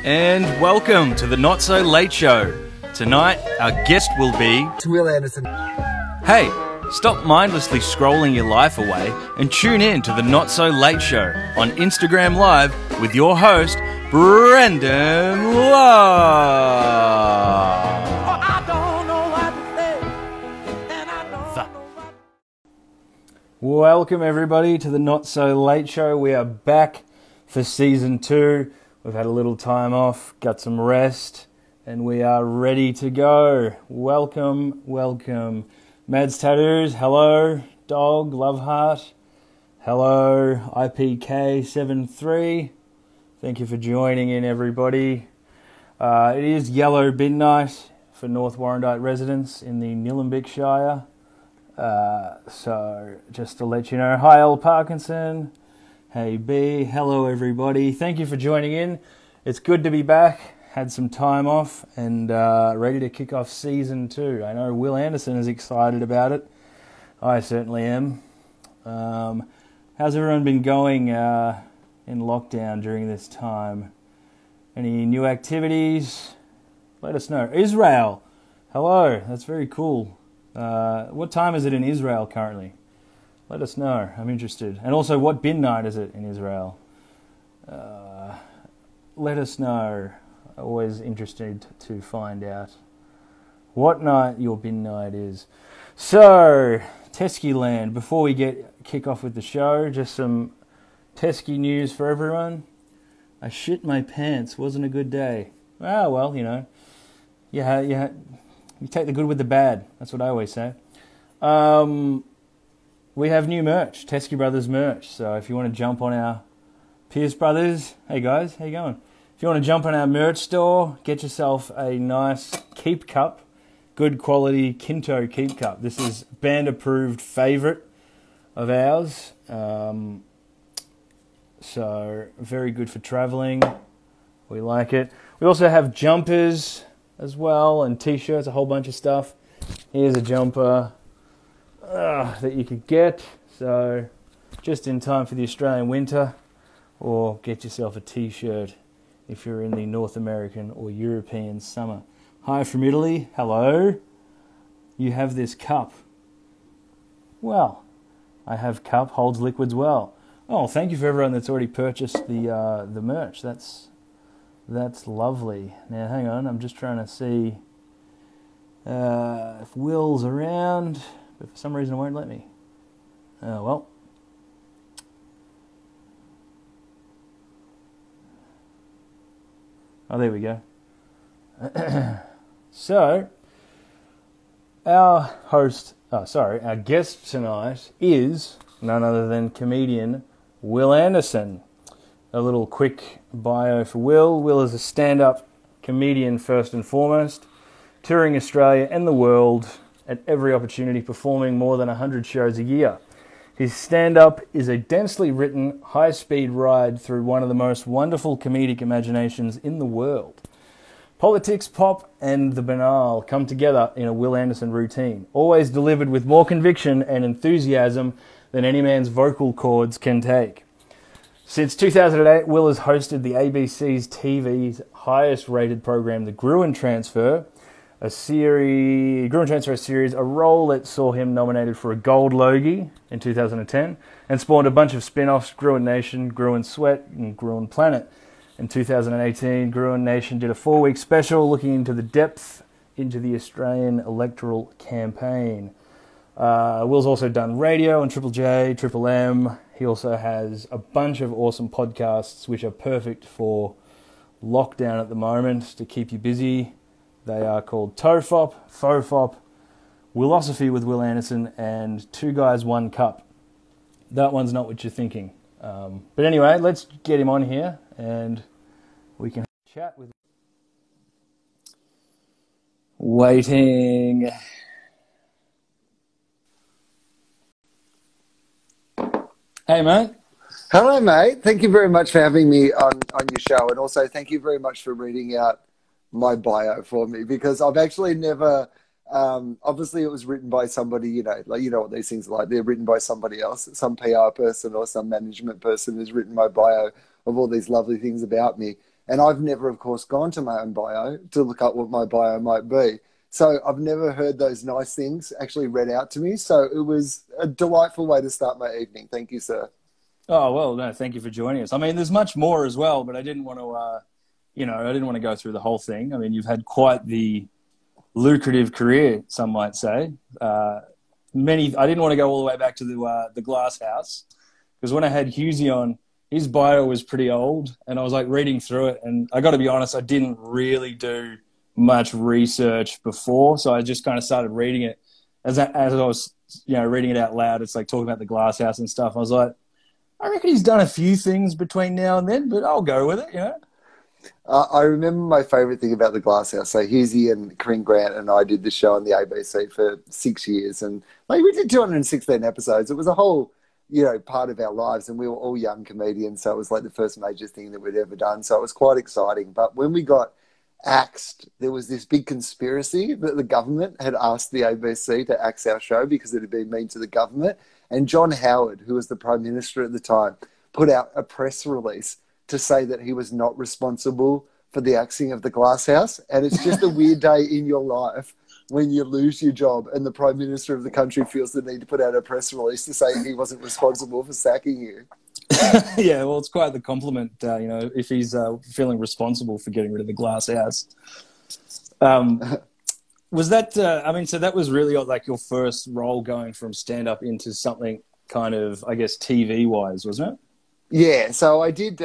And welcome to the Not So Late Show. Tonight, our guest will be... Wil Anderson. Hey, stop mindlessly scrolling your life away and tune in to the Not So Late Show on Instagram Live with your host, Brendan Love. Welcome everybody to the Not So Late Show. We are back for Season 2. We've had a little time off, got some rest, and we are ready to go. Welcome, welcome. Mads Tattoos, hello. Dog, Love Heart, hello. IPK73, thank you for joining in, everybody. It is Yellow Bin Night for North Warrandyte residents in the Nillumbik Shire. So just to let you know, hi L Parkinson, hey B, hello everybody, thank you for joining in. It's good to be back, had some time off and ready to kick off Season 2. I know Wil Anderson is excited about it, I certainly am. How's everyone been going in lockdown during this time? Any new activities? Let us know. Israel, hello, that's very cool. What time is it in Israel currently? Let us know. I'm interested. And also, what bin night is it in Israel? Let us know. Always interested to find out what night your bin night is. So, Teskey land. Before we kick off with the show, just some Teskey news for everyone. I shit my pants. Wasn't a good day. Ah, well, you know. You take the good with the bad. That's what I always say. We have new merch, Teskey Brothers merch. So if you want to jump on our Pierce Brothers, hey guys, how you going? If you want to jump on our merch store, get yourself a nice keep cup, good quality Kinto keep cup. This is band approved favourite of ours. So very good for travelling. We like it. We also have jumpers as well, and t-shirts, a whole bunch of stuff. Here's a jumper that you could get, so just in time for the Australian winter, or get yourself a t-shirt if you're in the North American or European summer. Hi from Italy, hello. You have this cup. Well, I have cup, holds liquids well. Oh, thank you for everyone that's already purchased the merch. That's lovely. Now, hang on. I'm just trying to see if Will's around, but for some reason it won't let me. Oh, well. Oh, there we go. So, our guest tonight is none other than comedian Wil Anderson. A little quick bio for Wil. Wil is a stand-up comedian first and foremost, touring Australia and the world at every opportunity, performing more than 100 shows a year. His stand-up is a densely written, high-speed ride through one of the most wonderful comedic imaginations in the world. Politics, pop, and the banal come together in a Wil Anderson routine, always delivered with more conviction and enthusiasm than any man's vocal cords can take. Since 2008, Wil has hosted the ABC's TV's highest-rated program, The Gruen Transfer, a series, a role that saw him nominated for a Gold Logie in 2010, and spawned a bunch of spin-offs, Gruen Nation, Gruen Sweat, and Gruen Planet. In 2018, Gruen Nation did a 4-week special looking into the depth into the Australian electoral campaign. Wil's also done radio on Triple J, Triple M. He also has a bunch of awesome podcasts which are perfect for lockdown at the moment to keep you busy. They are called TOFOP, FOFOP, Willosophy with Wil Anderson, and Two Guys, One Cup. That one's not what you're thinking. But anyway, let's get him on here and we can chat with him. Waiting. Hey, mate. Hello, mate. Thank you very much for having me on your show. And also thank you very much for reading out my bio for me, because I've actually never, obviously it was written by somebody, you know what these things are like. They're written by somebody else, some PR person or some management person has written my bio of all these lovely things about me. And I've never, of course, gone to my own bio to look up what my bio might be. So I've never heard those nice things actually read out to me. So it was a delightful way to start my evening. Thank you, sir. Oh, well, no, thank you for joining us. I mean, there's much more as well, but I didn't want to, I didn't want to go through the whole thing. I mean, you've had quite the lucrative career, some might say. I didn't want to go all the way back to the Glass House, because when I had Husey on, his bio was pretty old, and I was like reading through it, and I got to be honest, I didn't really do much research before, so I just kind of started reading it as I was, reading it out loud. It's like talking about the Glass House and stuff. I was like, I reckon he's done a few things between now and then, but I'll go with it, I remember my favourite thing about the Glass House. So Husey and Corinne Grant and I did the show on the ABC for 6 years, and like we did 216 episodes. It was a whole, part of our lives, and we were all young comedians, so it was like the first major thing that we'd ever done. So it was quite exciting. But when we got axed, there was this big conspiracy that the government had asked the ABC to axe our show because it had been mean to the government. And John Howard, who was the Prime Minister at the time, put out a press release to say that he was not responsible for the axing of the Glass House. And it's just a weird day in your life when you lose your job and the Prime Minister of the country feels the need to put out a press release to say he wasn't responsible for sacking you. Yeah, well, it's quite the compliment, if he's feeling responsible for getting rid of the Glass House. Was that, so that was really like your first role going from stand-up into something kind of, I guess, TV-wise, wasn't it? Yeah, so I did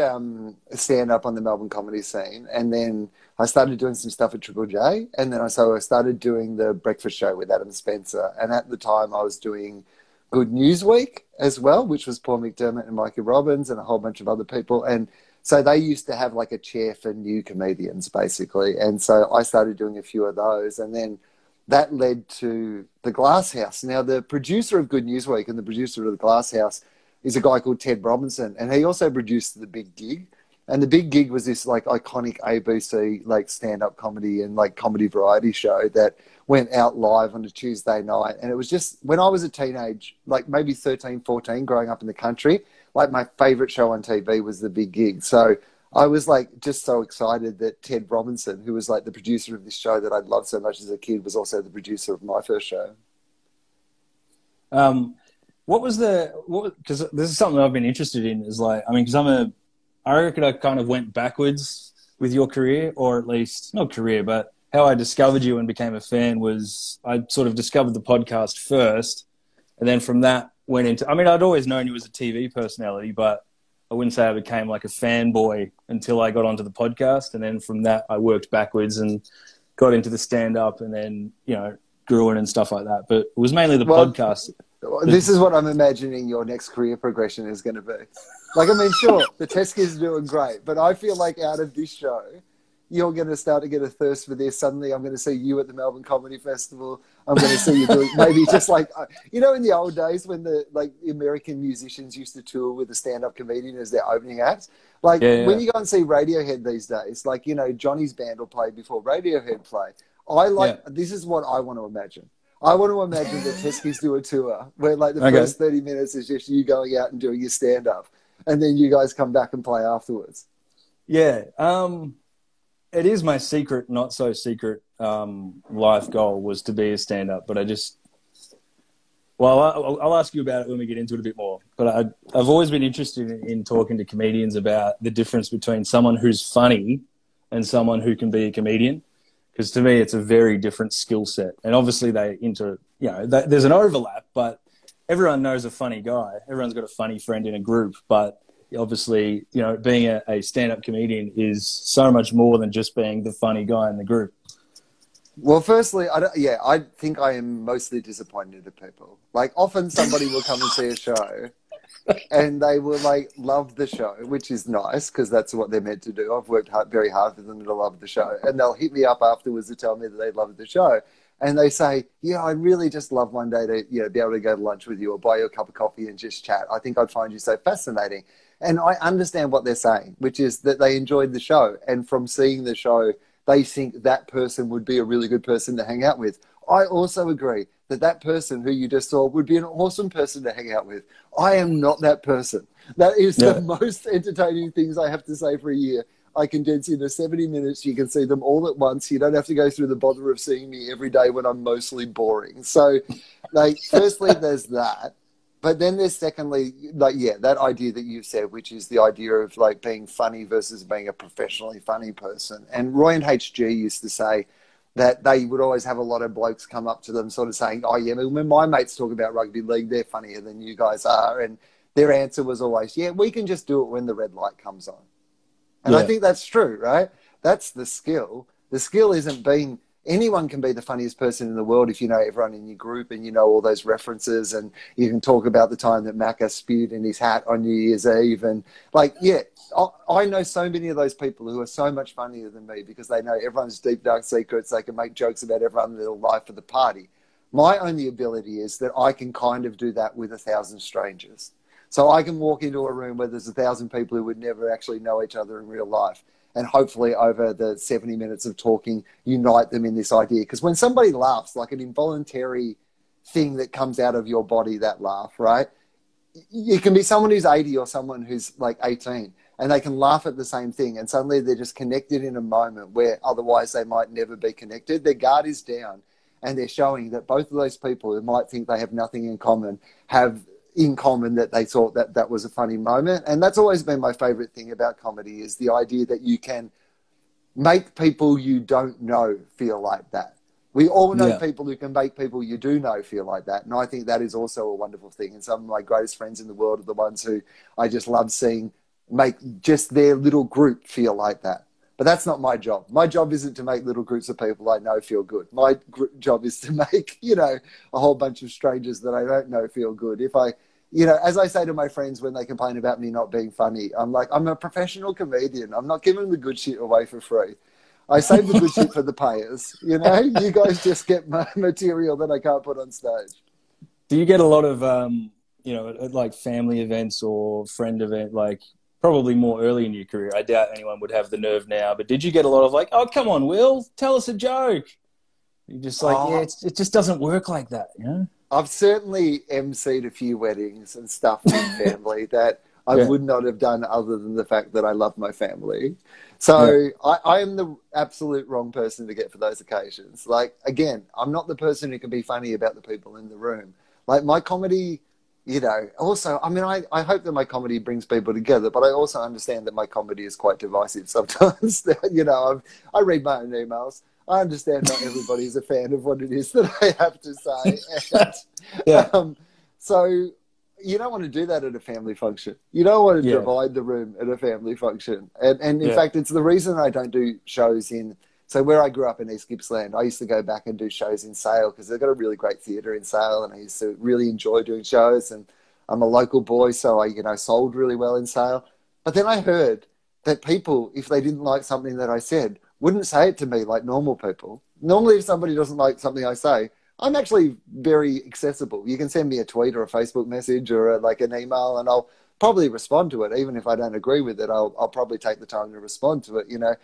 stand-up on the Melbourne comedy scene, and then I started doing some stuff at Triple J, and then I started doing the breakfast show with Adam Spencer, and at the time I was doing Good News Week as well, which was Paul McDermott and Micah Robbins and a whole bunch of other people, and so they used to have like a chair for new comedians, basically, and so I started doing a few of those, and then that led to the Glass House. Now, the producer of Good News Week and the producer of the Glass House is a guy called Ted Robinson, and he also produced The Big Gig. And The Big Gig was this like iconic ABC like stand-up comedy and like comedy variety show that went out live on a Tuesday night. And it was just, when I was a teenage, like maybe 13, 14, growing up in the country, like my favorite show on TV was The Big Gig. So I was like just so excited that Ted Robinson, who was like the producer of this show that I'd loved so much as a kid, was also the producer of my first show. Because this is something I've been interested in, is like, I reckon I kind of went backwards with your career, or at least not career, but how I discovered you and became a fan was I sort of discovered the podcast first. And then from that went into, I'd always known you as a TV personality, but I wouldn't say I became like a fanboy until I got onto the podcast. And then from that, I worked backwards and got into the stand-up and then, grew in and stuff like that. But it was mainly the podcast. This is what I'm imagining your next career progression is going to be. Like, sure, the test kids are doing great, but I feel like out of this show, you're going to start to get a thirst for this. Suddenly I'm going to see you at the Melbourne Comedy Festival. I'm going to see you doing maybe just like, in the old days when the American musicians used to tour with a stand-up comedian as their opening act. Like when you go and see Radiohead these days, like, Johnny's band will play before Radiohead play. This is what I want to imagine. I want to imagine that Teskies do a tour where like the first 30 minutes is just you going out and doing your stand-up and then you guys come back and play afterwards. Yeah. It is my secret, not so secret life goal was to be a stand-up, but I'll ask you about it when we get into it a bit more. But I've always been interested in talking to comedians about the difference between someone who's funny and someone who can be a comedian. Because to me, it's a very different skill set. And obviously there's an overlap, but everyone knows a funny guy. Everyone's got a funny friend in a group. But obviously, being a stand-up comedian is so much more than just being the funny guy in the group. Well, firstly, I think I am mostly disappointed at people. Like, often somebody will come and see a show and they will like love the show, which is nice because that's what they're meant to do. I've worked very hard for them to love the show, and they'll hit me up afterwards to tell me that they loved the show. And they say, I really just love one day to be able to go to lunch with you or buy you a cup of coffee and just chat. I think I'd find you so fascinating. And I understand what they're saying, which is that they enjoyed the show. And from seeing the show, they think that person would be a really good person to hang out with. I also agree that person who you just saw would be an awesome person to hang out with. I am not that person. That is the most entertaining things I have to say for a year. I condense into 70 minutes. You can see them all at once. You don't have to go through the bother of seeing me every day when I'm mostly boring. So, like, firstly, there's that. But then there's secondly, like, yeah, that idea that you said, which is the idea of like being funny versus being a professionally funny person. And Roy and HG used to say that they would always have a lot of blokes come up to them sort of saying, oh, yeah, when my mates talk about rugby league, they're funnier than you guys are. And their answer was always, yeah, we can just do it when the red light comes on. And I think that's true, right? That's the skill. The skill isn't being... Anyone can be the funniest person in the world if you know everyone in your group and you know all those references, and you can talk about the time that Macca spewed in his hat on New Year's Eve. And like, yeah, I know so many of those people who are so much funnier than me because they know everyone's deep, dark secrets. They can make jokes about everyone's little life of the party. My only ability is that I can kind of do that with 1,000 strangers. So I can walk into a room where there's 1,000 people who would never actually know each other in real life. And hopefully over the 70 minutes of talking, unite them in this idea. Because when somebody laughs, like an involuntary thing that comes out of your body, that laugh, right? It can be someone who's 80 or someone who's like 18, and they can laugh at the same thing. And suddenly they're just connected in a moment where otherwise they might never be connected. Their guard is down, and they're showing that both of those people who might think they have nothing in common have in common that they thought that that was a funny moment. And that's always been my favorite thing about comedy, is the idea that you can make people you don't know feel like that. We all know people who can make people you do know feel like that. And I think that is also a wonderful thing. And some of my greatest friends in the world are the ones who I just love seeing make just their little group feel like that. But that's not my job. My job isn't to make little groups of people I know feel good. My job is to make, you know, a whole bunch of strangers that I don't know feel good. If I, you know, as I say to my friends when they complain about me not being funny, I'm like, I'm a professional comedian. I'm not giving the good shit away for free. I save the good shit for the payers. You know, you guys just get my material that I can't put on stage. Do you get a lot of, you know, at like family events or friend event, like, probably more early in your career? I doubt anyone would have the nerve now, but did you get a lot of like, oh, come on, Will, tell us a joke? You're just like, yeah, it just doesn't work like that, you know? I've certainly emceed a few weddings and stuff with family that I would not have done other than the fact that I love my family. So I am the absolute wrong person to get for those occasions. Like, again, I'm not the person who can be funny about the people in the room. Like, my comedy... You know, also, I mean, I hope that my comedy brings people together, but I also understand that my comedy is quite divisive sometimes. You know, I read my own emails. I understand not everybody is a fan of what it is that I have to say. And, so you don't want to do that at a family function. You don't want to divide the room at a family function. And in fact, it's the reason I don't do shows in... So where I grew up in East Gippsland, I used to go back and do shows in Sale because they've got a really great theatre in Sale, and I used to really enjoy doing shows. And I'm a local boy, so I, you know, sold really well in Sale. But then I heard that people, if they didn't like something that I said, wouldn't say it to me like normal people. Normally, if somebody doesn't like something I say, I'm actually very accessible. You can send me a tweet or a Facebook message or like an email, and I'll probably respond to it. Even if I don't agree with it, I'll probably take the time to respond to it, you know.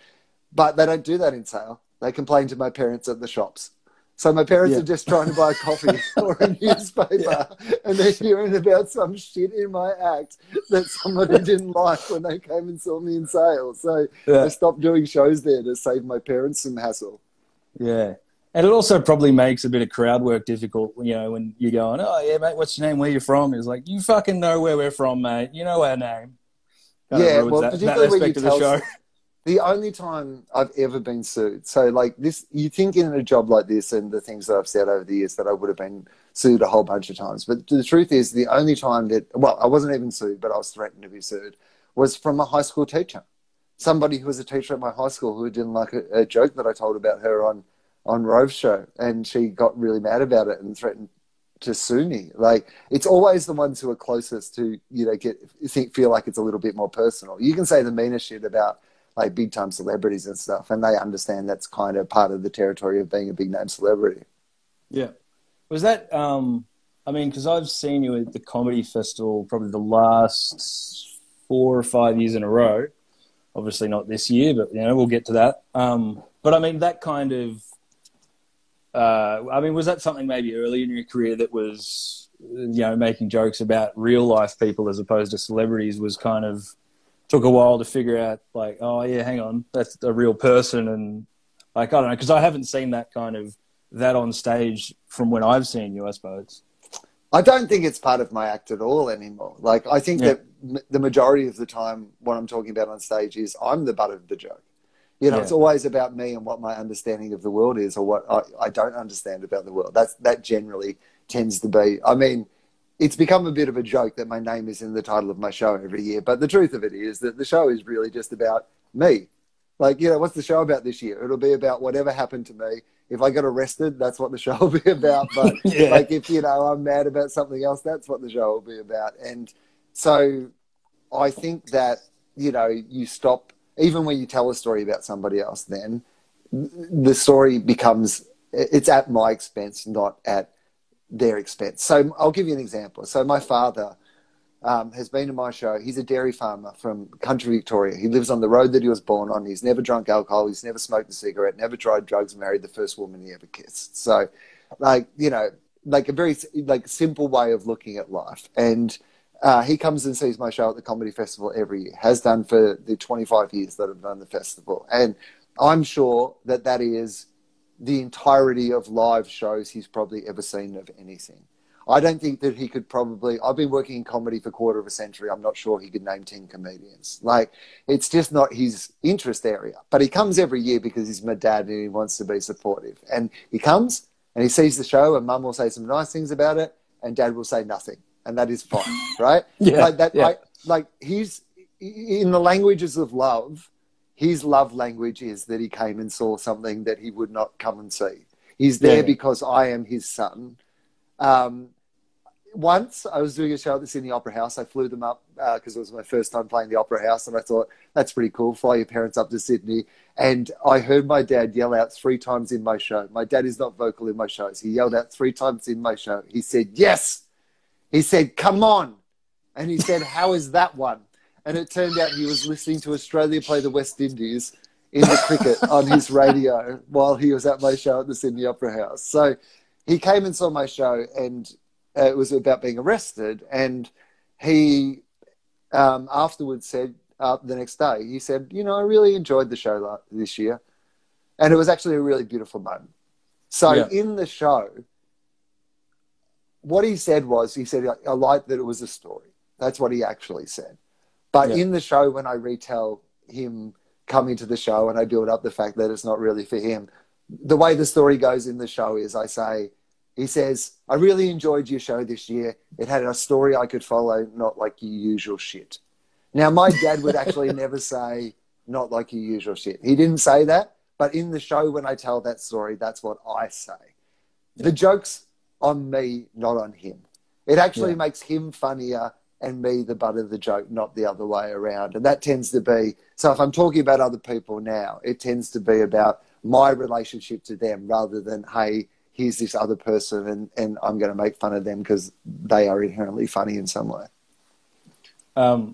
But they don't do that in Sale. They complain to my parents at the shops. So my parents are just trying to buy a coffee or a newspaper, and they're hearing about some shit in my act that somebody didn't like when they came and saw me in Sale. So I stopped doing shows there to save my parents some hassle. Yeah. And it also probably makes a bit of crowd work difficult, you know, when you're going, oh, yeah, mate, what's your name? Where you from? It's like, you fucking know where we're from, mate. You know our name. Well, particularly when you tell... The show. The only time I've ever been sued, so like this, you think in a job like this and the things that I've said over the years that I would have been sued a whole bunch of times. But the truth is, the only time that, well, I wasn't even sued, but I was threatened to be sued, was from a high school teacher. Somebody who was a teacher at my high school who didn't like a joke that I told about her on Rove's show. And she got really mad about it and threatened to sue me. Like, it's always the ones who are closest to, you know, feel like it's a little bit more personal. You can say the meanest shit about like big time celebrities and stuff, and they understand that's kind of part of the territory of being a big name celebrity. Yeah. Was that, I mean, because I've seen you at the comedy festival probably the last 4 or 5 years in a row. Obviously not this year, but, you know, we'll get to that. But I mean, that kind of, I mean, was that something maybe early in your career that was, you know, making jokes about real life people as opposed to celebrities was kind of took a while to figure out, like, oh yeah, hang on, that's a real person, and like, I don't know, because I haven't seen that on stage from when I've seen you, I suppose. I don't think it's part of my act at all anymore. Like, I think that the majority of the time what I'm talking about on stage is I'm the butt of the joke. You know, it's always about me and what my understanding of the world is, or what I don't understand about the world. That generally tends to be. I mean, it's become a bit of a joke that my name is in the title of my show every year. But the truth of it is that the show is really just about me. Like, you know, what's the show about this year? It'll be about whatever happened to me. If I got arrested, that's what the show will be about. But like, if, you know, I'm mad about something else, that's what the show will be about. And so I think that, you know, you stop, even when you tell a story about somebody else, then the story becomes, it's at my expense, not at their expense. So I'll give you an example. So my father has been to my show. He's a dairy farmer from country Victoria. He lives on the road that he was born on. He's never drunk alcohol. He's never smoked a cigarette, never tried drugs, married the first woman he ever kissed. So, like, you know, like a very like simple way of looking at life. And he comes and sees my show at the Comedy Festival every year, has done for the 25 years that I've done the festival. And I'm sure that that is the entirety of live shows he's probably ever seen of anything. I don't think that he could probably... I've been working in comedy for a quarter of a century. I'm not sure he could name 10 comedians. Like, it's just not his interest area. But he comes every year because he's my dad and he wants to be supportive. And he comes and he sees the show and mum will say some nice things about it and dad will say nothing. And that is fine, right? Like he's... In the languages of love, his love language is that he came and saw something that he would not come and see. He's there because I am his son. Once I was doing a show at the Sydney Opera House. I flew them up because it was my first time playing the Opera House, and I thought, that's pretty cool, fly your parents up to Sydney. And I heard my dad yell out 3 times in my show. My dad is not vocal in my shows. He yelled out 3 times in my show. He said, yes. He said, come on. And he said, how is that one? And it turned out he was listening to Australia play the West Indies in the cricket on his radio while he was at my show at the Sydney Opera House. So he came and saw my show, and it was about being arrested. And he afterwards said, the next day, he said, you know, I really enjoyed the show this year. And it was actually a really beautiful moment. So in the show, what he said was, he said, I liked that it was a story. That's what he actually said. But in the show, when I retell him coming to the show and I build up the fact that it's not really for him, the way the story goes in the show is I say, he says, I really enjoyed your show this year. It had a story I could follow, not like your usual shit. Now, my dad would actually never say, not like your usual shit. He didn't say that. But in the show, when I tell that story, that's what I say. The joke's on me, not on him. It actually makes him funnier and me the butt of the joke, not the other way around. And that tends to be... So if I'm talking about other people now, it tends to be about my relationship to them rather than, hey, here's this other person and I'm going to make fun of them because they are inherently funny in some way. I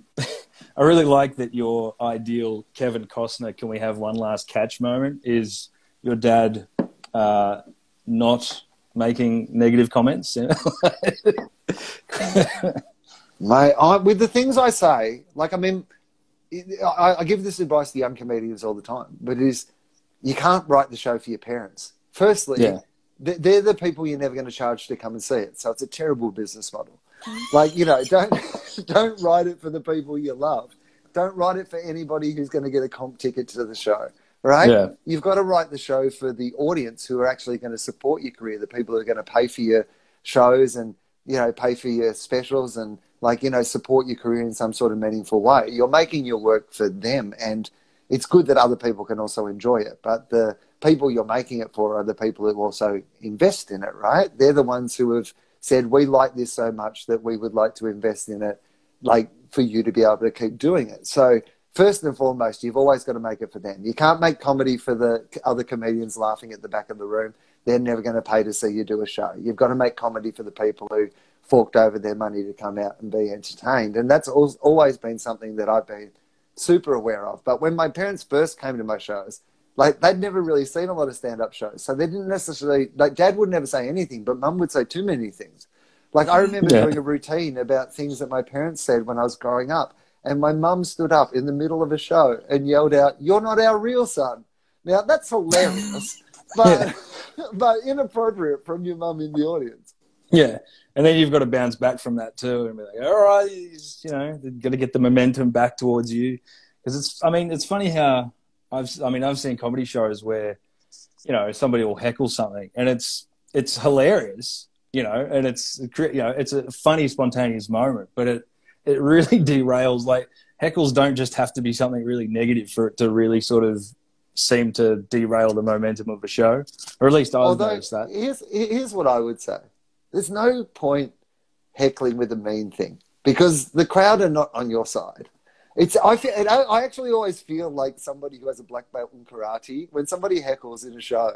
really like that your ideal Kevin Costner, can we have one last catch moment, is your dad not making negative comments. With the things I say, like, I mean, I give this advice to young comedians all the time, but it is, you can't write the show for your parents. Firstly, they're the people you're never going to charge to come and see it. So it's a terrible business model. Like, you know, don't write it for the people you love. Don't write it for anybody who's going to get a comp ticket to the show, right? Yeah. You've got to write the show for the audience who are actually going to support your career, the people who are going to pay for your shows and, you know, pay for your specials and, like, you know, support your career in some sort of meaningful way. You're making your work for them, and it's good that other people can also enjoy it. But the people you're making it for are the people who also invest in it, right? They're the ones who have said, we like this so much that we would like to invest in it, like, for you to be able to keep doing it. So first and foremost, you've always got to make it for them. You can't make comedy for the other comedians laughing at the back of the room. They're never going to pay to see you do a show. You've got to make comedy for the people who forked over their money to come out and be entertained. And that's always been something that I've been super aware of. But when my parents first came to my shows, like, they'd never really seen a lot of stand-up shows. So they didn't necessarily, like, Dad would never say anything, but Mum would say too many things. Like, I remember doing a routine about things that my parents said when I was growing up. and my mum stood up in the middle of a show and yelled out, "You're not our real son." Now, that's hilarious, but, but inappropriate from your mum in the audience. Yeah. And then you've got to bounce back from that too and be like, all right, you know, got to get the momentum back towards you. Because it's funny how I've seen comedy shows where, you know, somebody will heckle something and it's hilarious, you know, and it's a funny, spontaneous moment, but it really derails. Like, heckles don't just have to be something really negative for it to really sort of seem to derail the momentum of a show, or at least I've noticed that. Here's what I would say. There's no point heckling with a mean thing because the crowd are not on your side. I actually always feel like somebody who has a black belt in karate, when somebody heckles in a show,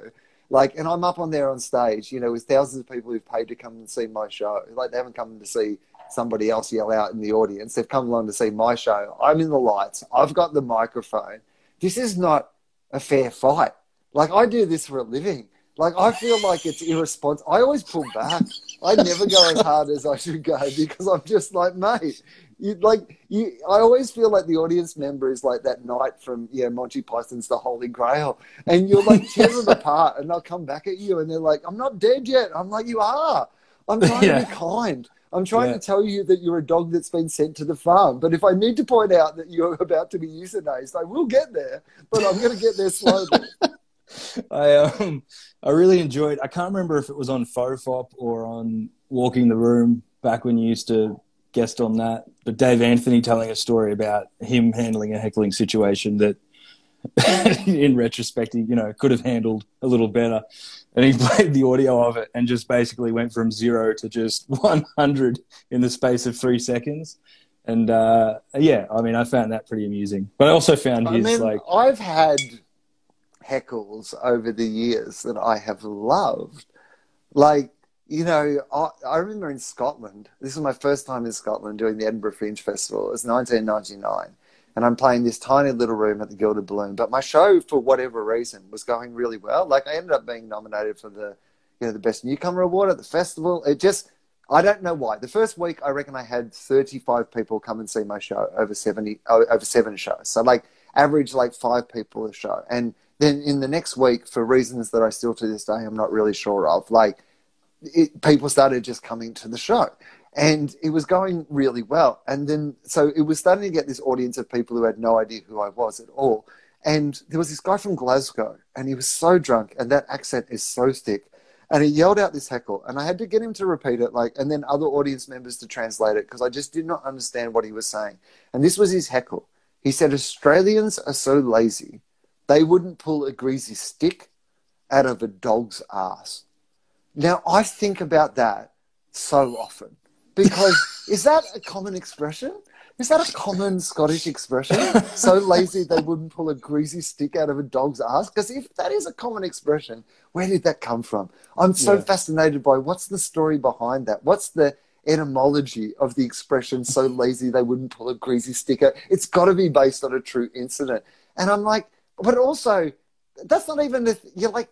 like, and I'm up on there on stage, you know, with thousands of people who've paid to come and see my show. Like, they haven't come to see somebody else yell out in the audience. They've come along to see my show. I'm in the lights. I've got the microphone. This is not a fair fight. Like, I do this for a living. Like, I feel like it's irresponsible. I always pull back. I never go as hard as I should go because I'm just like, mate, I always feel like the audience member is like that knight from Monty Python's The Holy Grail, and you're like tear them apart, and they'll come back at you, and they're like, "I'm not dead yet." I'm like, "You are." I'm trying to be kind. I'm trying to tell you that you're a dog that's been sent to the farm. But if I need to point out that you're about to be euthanized, I will get there. But I'm going to get there slowly. I really enjoyed. I can't remember if it was on Fofop or on Walking the Room back when you used to guest on that. But Dave Anthony telling a story about him handling a heckling situation that, in retrospect, he, could have handled a little better. And he played the audio of it and just basically went from 0 to just 100 in the space of 3 seconds. And I found that pretty amusing. But I also found I've had heckles over the years that I have loved. Like, I remember in Scotland, this was my first time in Scotland doing the Edinburgh Fringe Festival. It was 1999. And I'm playing this tiny little room at the Gilded Balloon. But my show, for whatever reason, was going really well. Like, I ended up being nominated for the Best Newcomer Award at the festival. I don't know why. The first week, I reckon I had 35 people come and see my show over 7 shows. So, like, average, 5 people a show. And then in the next week, for reasons that I still to this day I'm not really sure of, people started just coming to the show. And it was going really well. And then, so it was starting to get this audience of people who had no idea who I was at all. And there was this guy from Glasgow, and he was so drunk, and that accent is so thick. And he yelled out this heckle, and I had to get him to repeat it, and then other audience members to translate it, because I just did not understand what he was saying. And this was his heckle. He said, "Australians are so lazy, they wouldn't pull a greasy stick out of a dog's ass." Now, I think about that so often. Because is that a common expression? Is that a common Scottish expression? So lazy they wouldn't pull a greasy stick out of a dog's ass? Because if that is a common expression, where did that come from? I'm so fascinated by what's the story behind that? What's the etymology of the expression, so lazy they wouldn't pull a greasy stick out? It's got to be based on a true incident. And I'm like, but also, that's not even, you're like,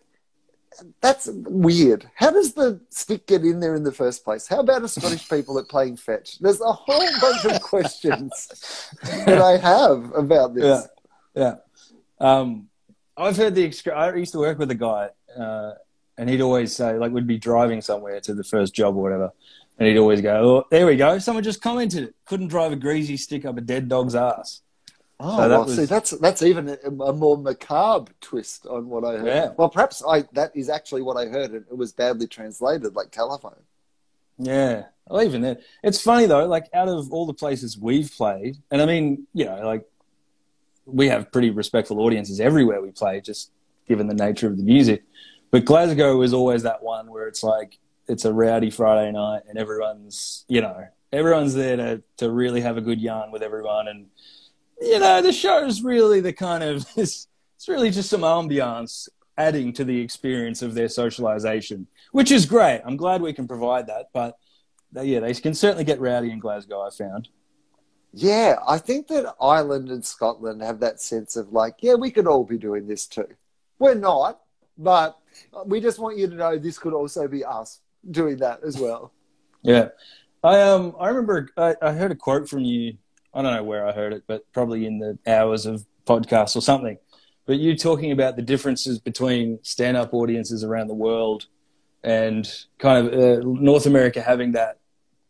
that's weird. How does the stick get in there in the first place? How about a Scottish people at playing fetch? There's a whole bunch of questions that I have about this. Yeah. I've heard I used to work with a guy, and he'd always say, we'd be driving somewhere to the first job or whatever, and he'd always go, "Oh, there we go. Someone just commented it. Couldn't drive a greasy stick up a dead dog's ass." Oh, so that's even a more macabre twist on what I heard. Yeah. Well, perhaps that is actually what I heard. It was badly translated, like telephone. Yeah. Well, even then. It's funny, though, out of all the places we've played, and I mean, we have pretty respectful audiences everywhere we play, just given the nature of the music. But Glasgow is always that one where it's it's a rowdy Friday night and everyone's there to really have a good yarn with everyone. And the show's really the kind of, it's really just some ambiance adding to the experience of their socialization, which is great. I'm glad we can provide that. But, they can certainly get rowdy in Glasgow, I found. Yeah, I think that Ireland and Scotland have that sense of we could all be doing this too. We're not, but we just want you to know this could also be us doing that as well. Yeah. I remember I heard a quote from you I don't know where I heard it, but probably in the hours of podcasts or something. But you talking about the differences between stand-up audiences around the world and kind of North America having that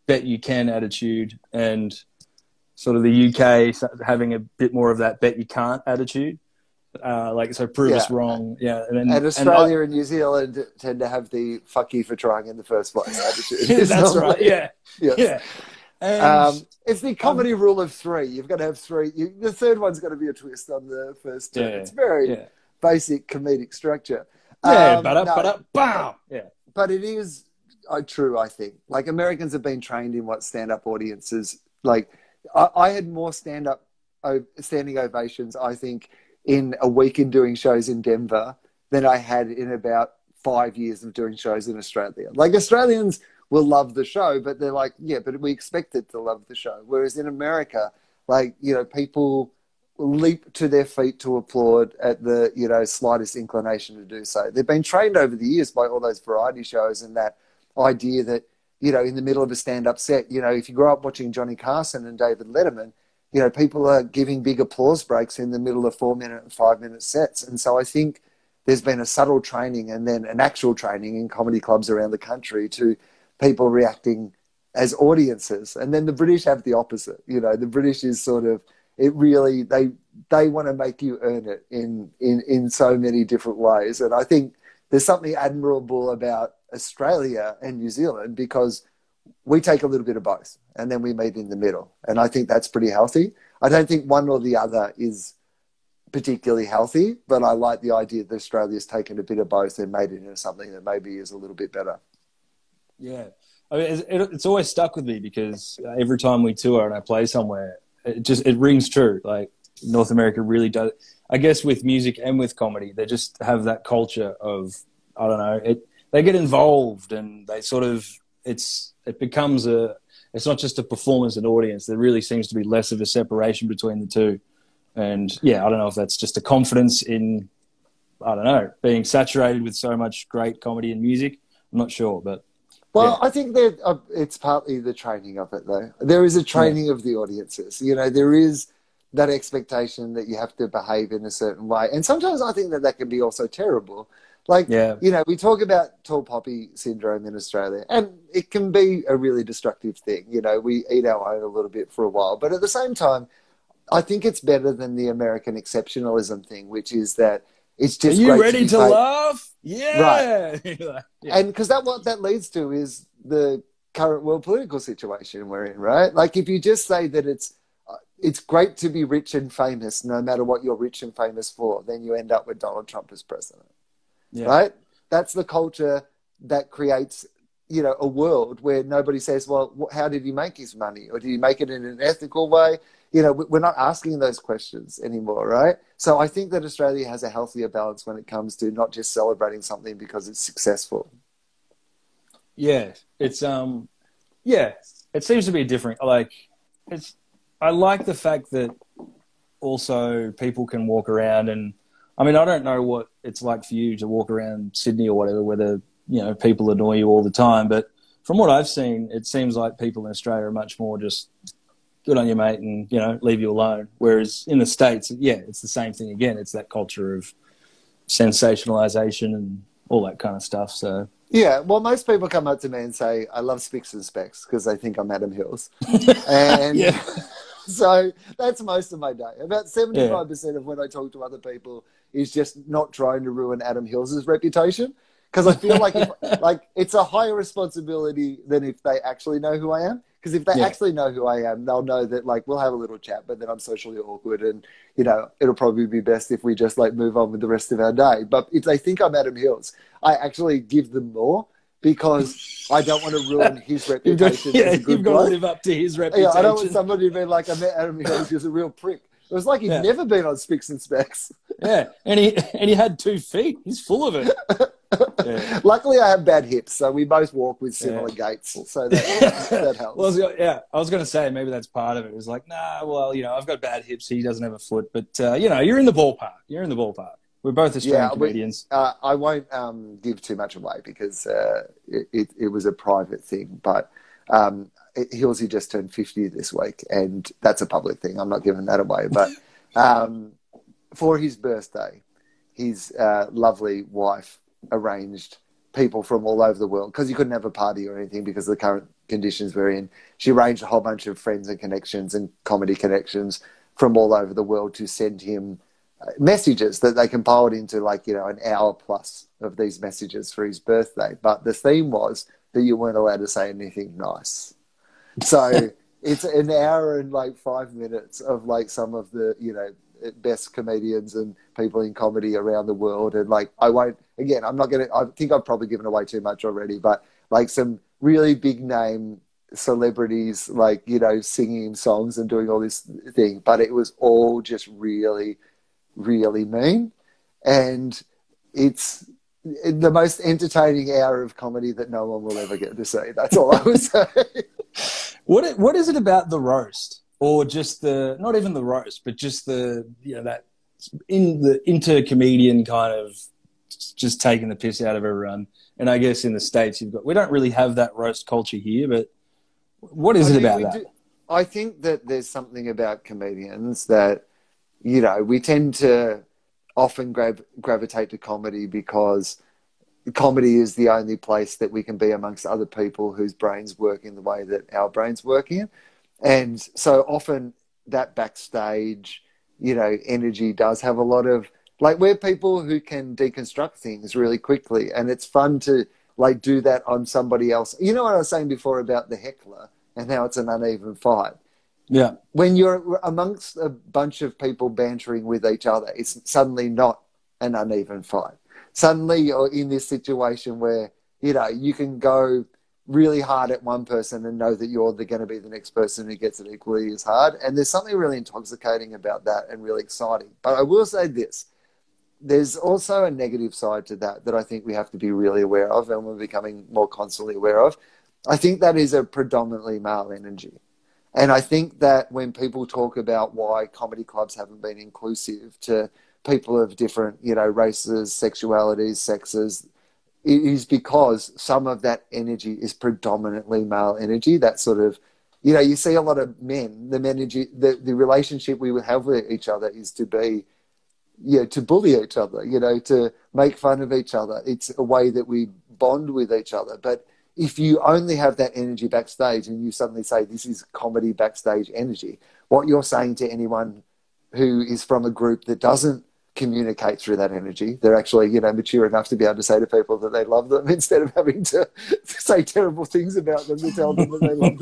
bet you can attitude, and sort of the UK having a bit more of that bet you can't attitude. So prove us wrong. Yeah. And Australia and New Zealand tend to have the fuck you for trying in the first place attitude. That's right. Yeah. Yes. Yeah. And, it's the comedy rule of three. You've got to have three. The third one's got to be a twist on the first two. It's very basic comedic structure. Bow. Yeah. But it is true, I think. Like, Americans have been trained in what stand-up audiences, like, I had more standing ovations, I think, in a week in doing shows in Denver than I had in about 5 years of doing shows in Australia. Like, Australians will love the show, but they're like, yeah, but we expected to love the show. Whereas in America, like, you know, people leap to their feet to applaud at the, you know, slightest inclination to do so. They've been trained over the years by all those variety shows and that idea that, you know, in the middle of a stand-up set, you know, if you grow up watching Johnny Carson and David Letterman, you know, people are giving big applause breaks in the middle of 4-minute and 5-minute sets. And so I think there's been a subtle training and then an actual training in comedy clubs around the country to people reacting as audiences. And then the British have the opposite. You know, the British is sort of, it really, they want to make you earn it in so many different ways. And I think there's something admirable about Australia and New Zealand because we take a little bit of both and then we meet in the middle. And I think that's pretty healthy. I don't think one or the other is particularly healthy, but I like the idea that Australia's taken a bit of both and made it into something that maybe is a little bit better. Yeah. I mean, it's always stuck with me because every time we tour and I play somewhere, it rings true. Like, North America really does. I guess with music and with comedy, they just have that culture of, I don't know, they get involved and they sort of, it's not just a performance and audience. There really seems to be less of a separation between the two. And yeah, I don't know if that's just a confidence in, I don't know, being saturated with so much great comedy and music. I'm not sure, but. Well, I think that it's partly the training of it, though. There is a training of the audiences. You know, there is that expectation that you have to behave in a certain way. And sometimes I think that can be also terrible. Like, you know, we talk about tall poppy syndrome in Australia, and it can be a really destructive thing. You know, we eat our own a little bit for a while. But at the same time, I think it's better than the American exceptionalism thing, which is that it's just. Are you ready to laugh? Yeah. Right. And because what that leads to is the current world political situation we're in, right? Like, if you just say that it's great to be rich and famous, no matter what you're rich and famous for, then you end up with Donald Trump as president. Yeah. Right? That's the culture that creates, you know, a world where nobody says, well, how did he make his money? Or did he make it in an ethical way? You know, we're not asking those questions anymore, right? So I think that Australia has a healthier balance when it comes to not just celebrating something because it's successful. Yeah, it's it seems to be different. Like, I like the fact that also people can walk around and, I mean, I don't know what it's like for you to walk around Sydney or whatever, whether, you know, people annoy you all the time. But from what I've seen, it seems like people in Australia are much more just good on you, mate, and, you know, leave you alone. Whereas in the States, it's the same thing again. It's that culture of sensationalization and all that kind of stuff. So yeah, well, most people come up to me and say, I love Spicks and Specs because they think I'm Adam Hills. And so that's most of my day. About 75% of when I talk to other people is just not trying to ruin Adam Hills' reputation. Because I feel like it's a higher responsibility than if they actually know who I am. Because if they actually know who I am, they'll know that, like, we'll have a little chat, but then I'm socially awkward and, you know, it'll probably be best if we just, like, move on with the rest of our day. But if they think I'm Adam Hills, I actually give them more because I don't want to ruin his reputation as a good you've got to live up to his reputation. Yeah, I don't want somebody to be like, I met Adam Hills, he's a real prick. It was like he'd never been on Spicks and Specs. Yeah, and he had 2 feet. He's full of it. Yeah. Luckily, I have bad hips, so we both walk with similar gaits, so that helps. Well, I was going to say maybe that's part of it. It was like, nah, well, you know, I've got bad hips. He doesn't have a foot, but you know, you're in the ballpark. We're both Australian comedians. I won't give too much away because it was a private thing, but Hilsey just turned 50 this week, and that's a public thing. I'm not giving that away. But for his birthday, his lovely wife arranged people from all over the world, because he couldn't have a party or anything because of the current conditions we're in. She arranged a whole bunch of friends and connections and comedy connections from all over the world to send him messages that they compiled into, like, an hour plus of these messages for his birthday. But the theme was that you weren't allowed to say anything nice. So it's an hour and like 5 minutes of like some of the, best comedians and people in comedy around the world. And like, I'm not going to, I think I've probably given away too much already, but like some really big name celebrities, like, singing songs and doing all this thing. But it was all just really, really mean. And it's the most entertaining hour of comedy that no one will ever get to see. That's all I would say. What is it about the roast, or just not even the roast, but just that in the inter-comedian kind of just taking the piss out of everyone? And I guess in the States, we don't really have that roast culture here, but what is it about that? I think that there's something about comedians that, we tend to often gravitate to comedy because comedy is the only place that we can be amongst other people whose brains work in the way that our brains work in. And so often that backstage, energy does have a lot of, like, we're people who can deconstruct things really quickly, and it's fun to like do that on somebody else. You know what I was saying before about the heckler and how it's an uneven fight? Yeah. When you're amongst a bunch of people bantering with each other, it's suddenly not an uneven fight. Suddenly you're in this situation where, you can go really hard at one person and know that you're going to be the next person who gets it equally as hard. And there's something really intoxicating about that and really exciting. But I will say this. There's also a negative side to that I think we have to be really aware of, and we're becoming more constantly aware of. I think that is a predominantly male energy. And I think that when people talk about why comedy clubs haven't been inclusive to people of different, races, sexualities, sexes, it is because some of that energy is predominantly male energy. That sort of, you see a lot of men, the relationship we would have with each other is to be, to bully each other, to make fun of each other. It's a way that we bond with each other. But if you only have that energy backstage and you suddenly say this is comedy backstage energy, what you're saying to anyone who is from a group that doesn't communicate through that energy, they're actually, mature enough to be able to say to people that they love them instead of having to say terrible things about them to tell them that they love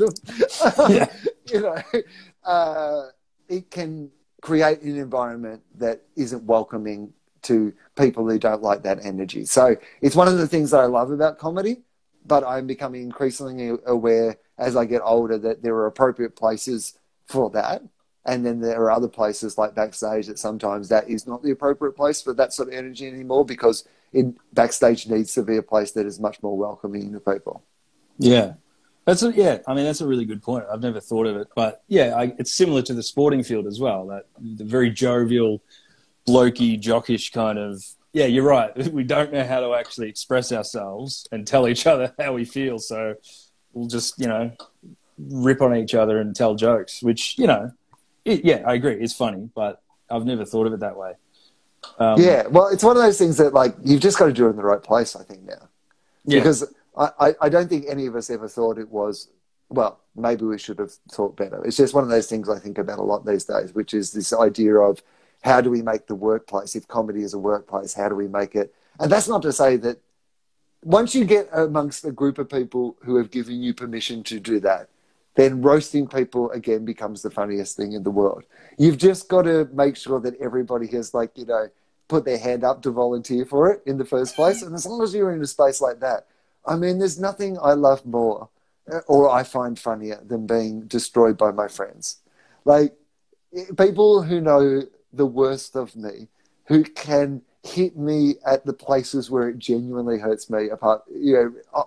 them. It can create an environment that isn't welcoming to people who don't like that energy. So it's one of the things that I love about comedy, but I'm becoming increasingly aware as I get older that there are appropriate places for that. And then there are other places like backstage that sometimes that is not the appropriate place for that sort of energy anymore, because backstage needs to be a place that is much more welcoming to people. Yeah. That's a really good point. I've never thought of it. But, it's similar to the sporting field as well, that the very jovial, blokey, jockish kind of, you're right. We don't know how to actually express ourselves and tell each other how we feel. So we'll just, rip on each other and tell jokes, which, I agree. It's funny, but I've never thought of it that way. Well, it's one of those things that, like, you've just got to do it in the right place, I think, now. Yeah. Because I don't think any of us ever thought it was, well, maybe we should have thought better. It's just one of those things I think about a lot these days, which is this idea of how do we make the workplace, if comedy is a workplace, how do we make it? And that's not to say that once you get amongst a group of people who have given you permission to do that, then roasting people again becomes the funniest thing in the world. You've just got to make sure that everybody has, like, put their hand up to volunteer for it in the first place. And as long as you're in a space like that, I mean, there's nothing I love more or I find funnier than being destroyed by my friends. Like, people who know the worst of me, who can hit me at the places where it genuinely hurts me apart.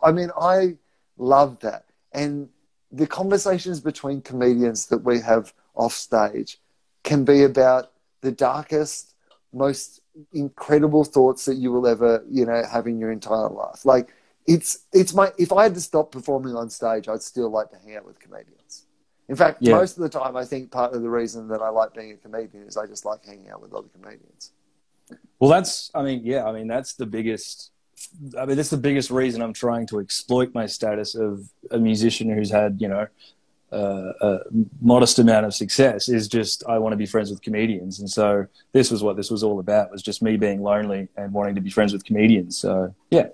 I mean, I love that. And the conversations between comedians that we have off stage can be about the darkest, most incredible thoughts that you will ever, have in your entire life. Like, it's my, if I had to stop performing on stage, I'd still like to hang out with comedians. In fact, Yeah. most of the time, I think part of the reason that I like being a comedian is I just like hanging out with other comedians. Well, that's that's the biggest. I mean, that's the biggest reason I'm trying to exploit my status of a musician who's had, a modest amount of success, is just I want to be friends with comedians. And so this was what this was all about, was just me being lonely and wanting to be friends with comedians. So, yeah.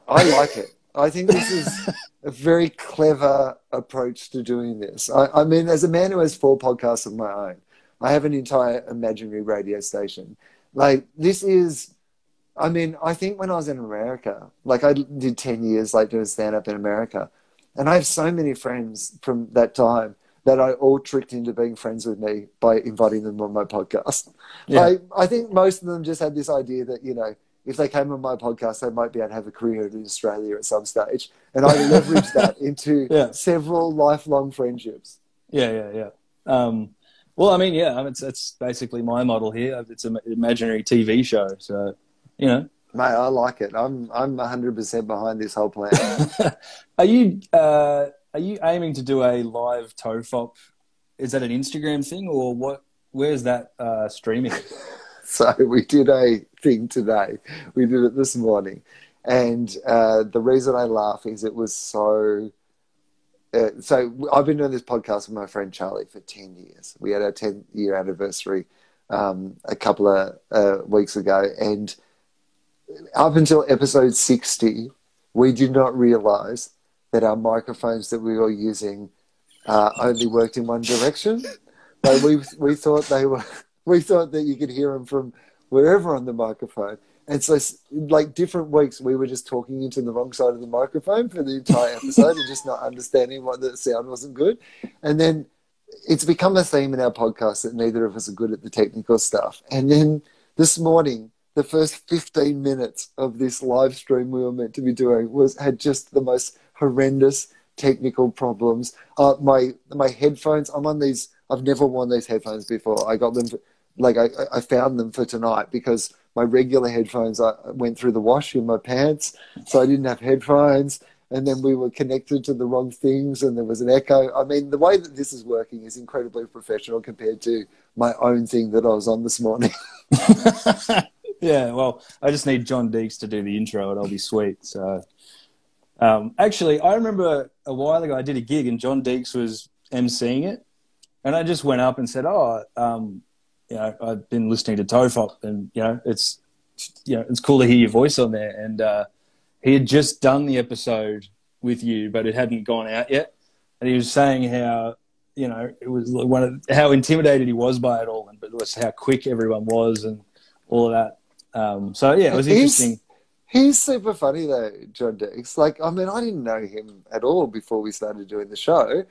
I like it. I think this is a very clever approach to doing this. I mean, as a man who has 4 podcasts of my own, I have an entire imaginary radio station. Like, this is, I mean, I think when I was in America, like I did 10 years like doing stand-up in America, and I have so many friends from that time that I all tricked into being friends with me by inviting them on my podcast. Yeah. I think most of them just had this idea that, if they came on my podcast, they might be able to have a career in Australia at some stage. And I leveraged that into several lifelong friendships. Yeah. Well, I mean, it's basically my model here. It's an imaginary TV show. So, Mate, I like it. I'm 100% behind this whole plan. Are you aiming to do a live TOEFOP? Is that an Instagram thing, or what? Where's that streaming? So we did a thing today. We did it this morning. And the reason I laugh is it was so... so I've been doing this podcast with my friend Charlie for 10 years. We had our 10-year anniversary a couple of weeks ago. And up until episode 60, we did not realize that our microphones that we were using only worked in one direction. Like we thought they were... We thought that you could hear them from wherever on the microphone. And so, like, different weeks, we were just talking into the wrong side of the microphone for the entire episode and just not understanding why the sound wasn't good. And then it's become a theme in our podcast that neither of us are good at the technical stuff. And then this morning, the first 15 minutes of this live stream we were meant to be doing had just the most horrendous technical problems. My headphones, I'm on these... I've never worn these headphones before. I got them, I found them for tonight because my regular headphones, I went through the wash in my pants, so I didn't have headphones. And then we were connected to the wrong things, and there was an echo. I mean, the way that this is working is incredibly professional compared to my own thing that I was on this morning. Yeah, well, I just need John Deeks to do the intro, and I'll be sweet. So, actually, I remember a while ago I did a gig, and John Deeks was emceeing it. And I just went up and said, I've been listening to TOEFOP, and, it's cool to hear your voice on there. And he had just done the episode with you, but it hadn't gone out yet. And he was saying how, it was how intimidated he was by it all, but it was how quick everyone was and all of that. So, yeah, it was interesting. He's super funny, though, John Deeks. Like, I mean, I didn't know him at all before we started doing the show,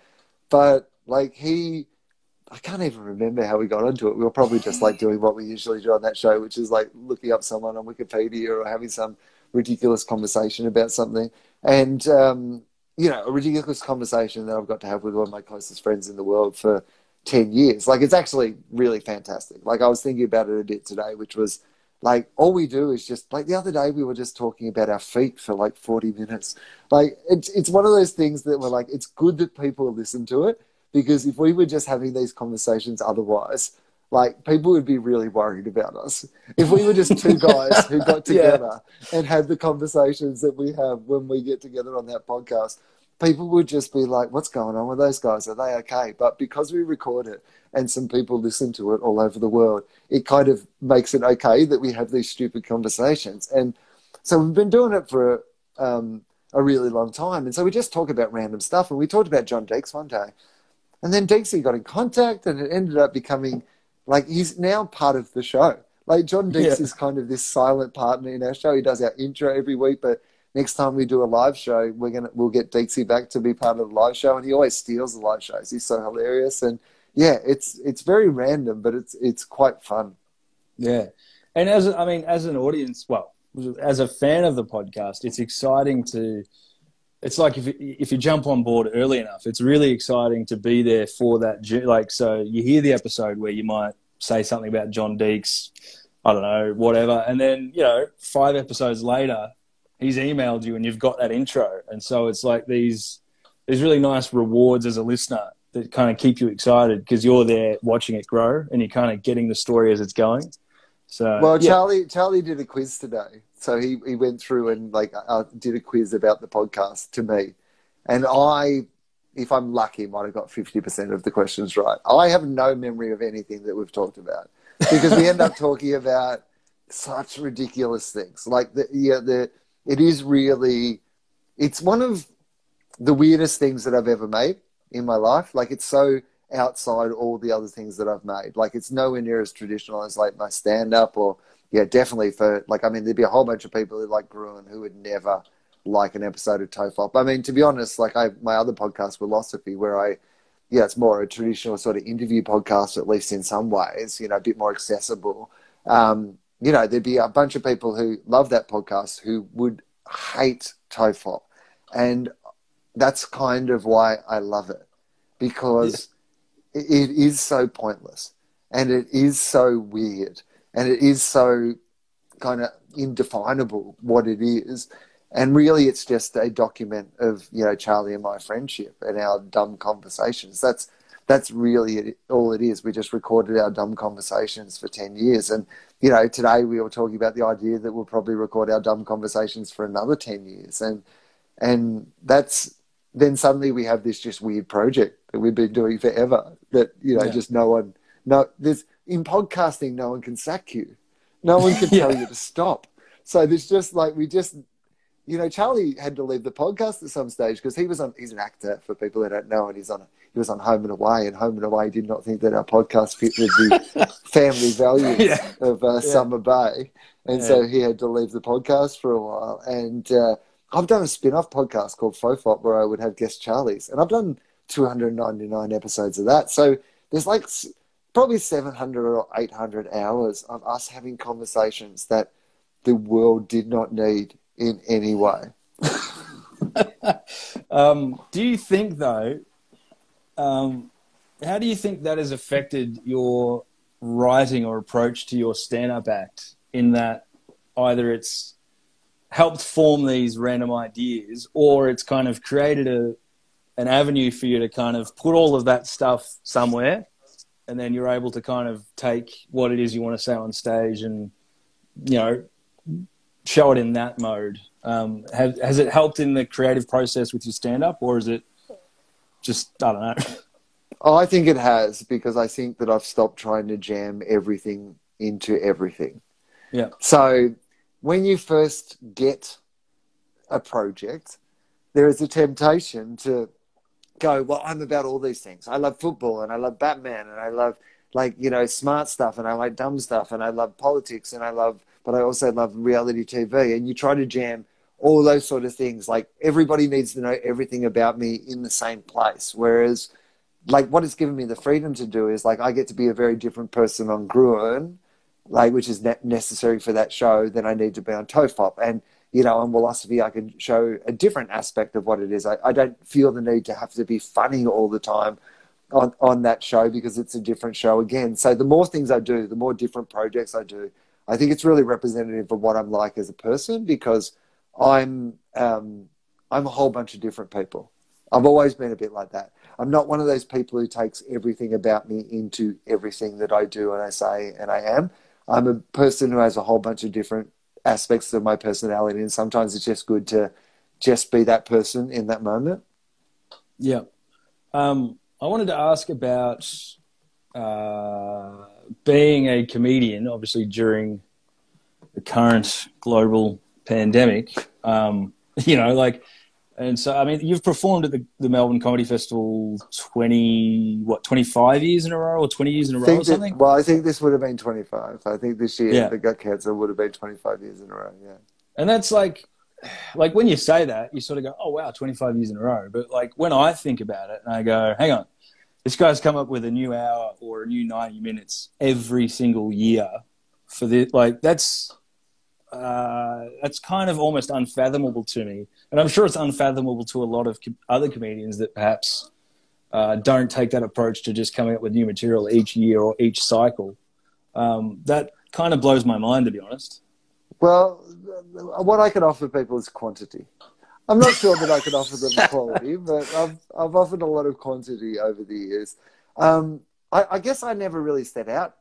but, like, I can't even remember how we got onto it. We were probably just like doing what we usually do on that show, which is like looking up someone on Wikipedia or having some ridiculous conversation about something. And, a ridiculous conversation that I've got to have with one of my closest friends in the world for 10 years. Like, it's actually really fantastic. Like, I was thinking about it a bit today, which was like, all we do is just, like, the other day we were just talking about our feet for like 40 minutes. Like, it's one of those things that we're like, it's good that people listen to it. Because if we were just having these conversations otherwise, like, people would be really worried about us. If we were just 2 guys who got together and had the conversations that we have when we get together on that podcast, people would just be like, what's going on with those guys? Are they okay? But because we record it and some people listen to it all over the world, it kind of makes it okay that we have these stupid conversations. And so we've been doing it for a really long time. And so we just talk about random stuff. And we talked about John Deeks one day. And then Deeksy got in contact, and it ended up becoming, like, he's now part of the show. Like, John Deeks is kind of this silent partner in our show. He does our intro every week, but next time we do a live show, we'll get Deeksy back to be part of the live show, and he always steals the live shows. He's so hilarious, and it's very random, but it's quite fun. Yeah, and as an audience, well, as a fan of the podcast, it's exciting to. It's like if you jump on board early enough, it's really exciting to be there for that. Like, so you hear the episode where you might say something about John Deeks, I don't know, whatever, and then 5 episodes later, he's emailed you and you've got that intro. And so it's like these really nice rewards as a listener that kind of keep you excited because you're there watching it grow and you're kind of getting the story as it's going. So, well, Charlie did a quiz today. So he went through and did a quiz about the podcast to me. And if I'm lucky, might have got 50% of the questions right. I have no memory of anything that we've talked about because we end up talking about such ridiculous things. It's one of the weirdest things that I've ever made in my life. Like, it's so outside all the other things that I've made. Like, it's nowhere near as traditional as like my stand-up or, definitely there'd be a whole bunch of people who like Gruen who would never like an episode of Tofop. I mean, to be honest, my other podcast, Philosophy, where it's more a traditional sort of interview podcast, at least in some ways, a bit more accessible. There'd be a bunch of people who love that podcast who would hate Tofop. And that's kind of why I love it, because it is so pointless and it is so weird and it is so kind of indefinable what it is. And really, it's just a document of, Charlie and my friendship and our dumb conversations. That's really all it is. We just recorded our dumb conversations for 10 years. And, today we were talking about the idea that we'll probably record our dumb conversations for another 10 years. And then suddenly we have this just weird project that we've been doing forever that, just in podcasting, no one can sack you. No one can tell you to stop. So there's just Charlie had to leave the podcast at some stage because he's an actor, for people that don't know, and he was on Home and Away, and Home and Away did not think that our podcast fit with the family values of Summer Bay. And so he had to leave the podcast for a while. And I've done a spin-off podcast called Fofop where I would have guest Charlies, and I've done 299 episodes of that. So there's probably 700 or 800 hours of us having conversations that the world did not need in any way. Do you think, though, how do you think that has affected your writing or approach to your stand-up act, in that either it's helped form these random ideas or it's kind of created an avenue for you to kind of put all of that stuff somewhere and then you're able to kind of take what it is you want to say on stage and, show it in that mode? Has it helped in the creative process with your stand-up, or is it just, I don't know? Oh, I think it has, because I think that I've stopped trying to jam everything into everything. Yeah. So when you first get a project, there is a temptation to go, well, I'm about all these things. I love football and I love Batman and I love smart stuff and I like dumb stuff and I love politics but I also love reality TV. And you try to jam all those sort of things. Like, everybody needs to know everything about me in the same place. Whereas, what it's given me the freedom to do is, I get to be a very different person on Gruen, which is necessary for that show, than I need to be on Tofop. And, on Philosophy, I can show a different aspect of what it is. I don't feel the need to have to be funny all the time on that show, because it's a different show again. So the more things I do, the more different projects I do, I think it's really representative of what I'm like as a person, because I'm a whole bunch of different people. I've always been a bit like that. I'm not one of those people who takes everything about me into everything that I do and I say and I am. I'm a person who has a whole bunch of different aspects of my personality, and sometimes it's just good to just be that person in that moment. Yeah. I wanted to ask about being a comedian, obviously during the current global pandemic. And so, I mean, you've performed at the Melbourne Comedy Festival 25 years in a row, or 20 years in a row or something? I think this would have been 25. I think this year that got cancelled would have been 25 years in a row, yeah. And that's like when you say that, you sort of go, oh, wow, 25 years in a row. But when I think about it and I go, hang on, this guy's come up with a new hour or a new 90 minutes every single year for this, that's kind of almost unfathomable to me. And I'm sure it's unfathomable to a lot of other comedians that perhaps don't take that approach to just coming up with new material each year or each cycle. That kind of blows my mind, to be honest. Well, what I can offer people is quantity. I'm not sure that I can offer them quality, but I've offered a lot of quantity over the years. I guess I never really set out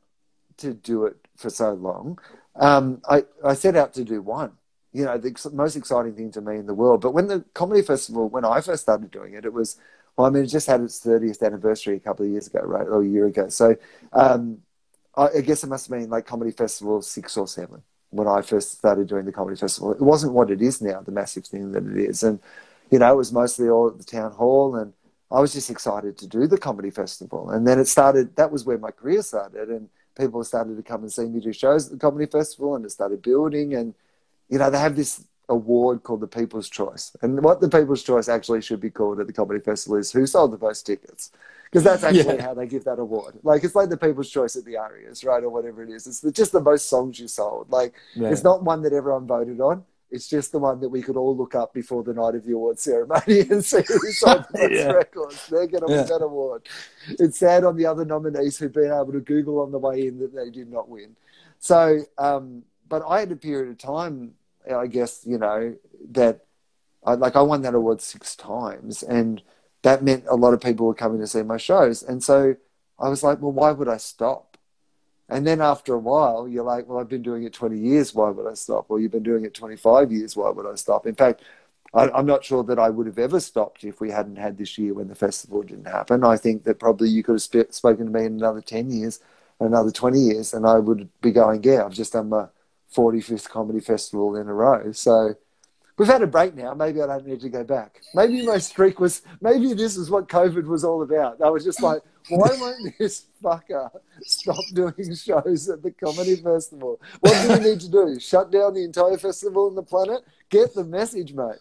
to do it for so long. I set out to do one. You know, the most exciting thing to me in the world. But when the comedy festival, when I first started doing it, it was, well, I mean, it just had its 30th anniversary a couple of years ago, right? Or a year ago. So I guess it must have been like Comedy Festival 6 or 7 when I first started doing the Comedy Festival. It wasn't what it is now, the massive thing that it is. And, you know, it was mostly all at the town hall. And I was just excited to do the Comedy Festival. And then it started, that was where my career started. And people started to come and see me do shows at the Comedy Festival, and it started building. And, you know, they have this award called the People's Choice. And what the People's Choice actually should be called at the Comedy Festival is who sold the most tickets. Because that's actually how they give that award. Like, it's like the People's Choice at the Arias, right? Or whatever it is. It's just the most songs you sold. Like, it's not one that everyone voted on. It's just the one that we could all look up before the night of the award ceremony and see who sold the most records. They're going to win that award. It's sad on the other nominees who've been able to Google on the way in that they did not win. So, but I had a period of time, I guess, you know, that I won that award 6 times, and that meant a lot of people were coming to see my shows. And so I was like, well, why would I stop? And then after a while, you're like, well, I've been doing it 20 years. Why would I stop? Or you've been doing it 25 years. Why would I stop? In fact, I'm not sure that I would have ever stopped if we hadn't had this year when the festival didn't happen. I think that probably you could have spoken to me in another 10 years, or another 20 years, and I would be going, yeah, I've just done my 45th comedy festival in a row. So we've had a break now. Maybe I don't need to go back. Maybe my streak was, maybe this is what COVID was all about. I was just like, why won't this fucker stop doing shows at the comedy festival? What do we need to do? Shut down the entire festival on the planet? Get the message, mate.